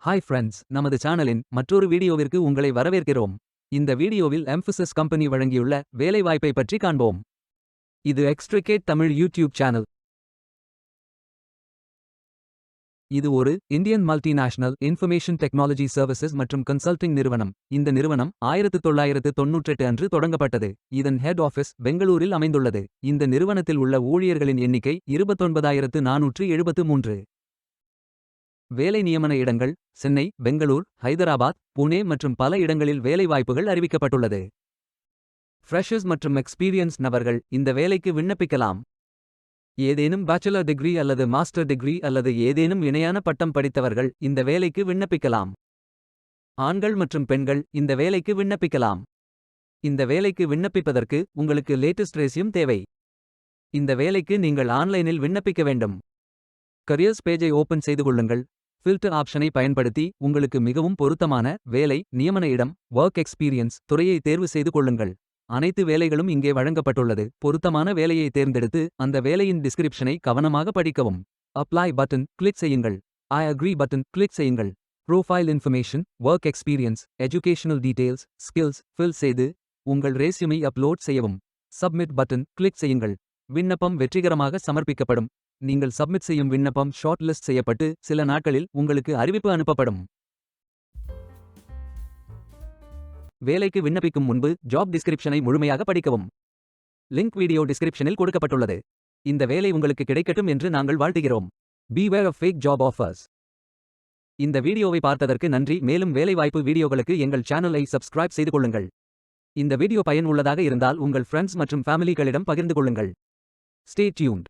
Hi friends, நமது சேனலின் மற்றொரு வீடியோவிற்கு உங்களை வரவேற்கிறோம். இந்த வீடியோவில் எம்ஃபசிஸ் கம்பெனி வழங்கியுள்ள வேலைவாய்ப்பை பற்றி காண்போம். இது எக்ஸ்ட்ரிகேட் தமிழ் யூடியூப் சேனல். இது ஒரு Indian multinational information technology services மற்றும் கன்சல்டிங் நிறுவனம். இந்த நிறுவனம் 1998 அன்று தொடங்கப்பட்டது. இதன் ஹெட் ஆஃபீஸ் பெங்களூரில் அமைந்துள்ளது. இந்த நிறுவனத்தில் உள்ள ஊழியர்களின் எண்ணிக்கை 29473. வேலை நியமன இடங்கள் சென்னை, பெங்களூர், ஹைதராபாத், புனே மற்றும் பல இடங்களில் வேலைவாய்ப்புகள் அறிவிக்கப்பட்டுள்ளது. ஃப்ரெஷர்ஸ் மற்றும் எக்ஸ்பீரியன்ஸ் நபர்கள் இந்த வேலைக்கு விண்ணப்பிக்கலாம். ஏதேனும் பேச்சுலர் டிகிரி அல்லது மாஸ்டர் டிகிரி அல்லது ஏதேனும் இணையான பட்டம் படித்தவர்கள் இந்த வேலைக்கு விண்ணப்பிக்கலாம். ஆண்கள் மற்றும் பெண்கள் இந்த வேலைக்கு விண்ணப்பிக்கலாம். இந்த வேலைக்கு விண்ணப்பிப்பதற்கு உங்களுக்கு லேட்டஸ்ட் ரெஸ்யூம் தேவை. இந்த வேலைக்கு நீங்கள் ஆன்லைனில் விண்ணப்பிக்க வேண்டும். கரியர்ஸ் பேஜை ஓபன் செய்து கொள்ளுங்கள். ஃபில்டர் ஆப்ஷனை பயன்படுத்தி உங்களுக்கு மிகவும் பொருத்தமான வேலை, நியமன இடம், ஒர்க் எக்ஸ்பீரியன்ஸ் துறையை தேர்வு செய்து கொள்ளுங்கள். அனைத்து வேலைகளும் இங்கே வழங்கப்பட்டுள்ளது. பொருத்தமான வேலையை தேர்ந்தெடுத்து அந்த வேலையின் டிஸ்கிரிப்ஷனை கவனமாக படிக்கவும். அப்ளை பட்டன் கிளிக் செய்யுங்கள். ஐ அக்ரி பட்டன் கிளிக் செய்யுங்கள். Profile information, work experience, educational details, skills fill செய்து உங்கள் ரெஸ்யூமை அப்லோட் செய்யவும். சப்மிட் பட்டன் கிளிக் செய்யுங்கள். விண்ணப்பம் வெற்றிகரமாக சமர்ப்பிக்கப்படும். நீங்கள் சப்மிட் செய்யும் விண்ணப்பம் ஷார்ட் லிஸ்ட் செய்யப்பட்டு சில நாட்களில் உங்களுக்கு அறிவிப்பு அனுப்பப்படும். வேலைக்கு விண்ணப்பிக்கும் முன்பு ஜாப் டிஸ்கிரிப்ஷனை முழுமையாக படிக்கவும். லிங்க் வீடியோ டிஸ்கிரிப்ஷனில் கொடுக்கப்பட்டுள்ளது. இந்த வேலை உங்களுக்கு கிடைக்கட்டும் என்று நாங்கள் வாழ்த்துகிறோம். Beware of fake job offers. இந்த வீடியோவை பார்த்ததற்கு நன்றி. மேலும் வேலைவாய்ப்பு வீடியோகளுக்கு எங்கள் சேனலை சப்ஸ்கிரைப் செய்து கொள்ளுங்கள். இந்த வீடியோ பயனுள்ளதாக இருந்தால் உங்கள் ஃப்ரெண்ட்ஸ் மற்றும் ஃபேமிலிகளிடம் பகிர்ந்து கொள்ளுங்கள். Stay tuned.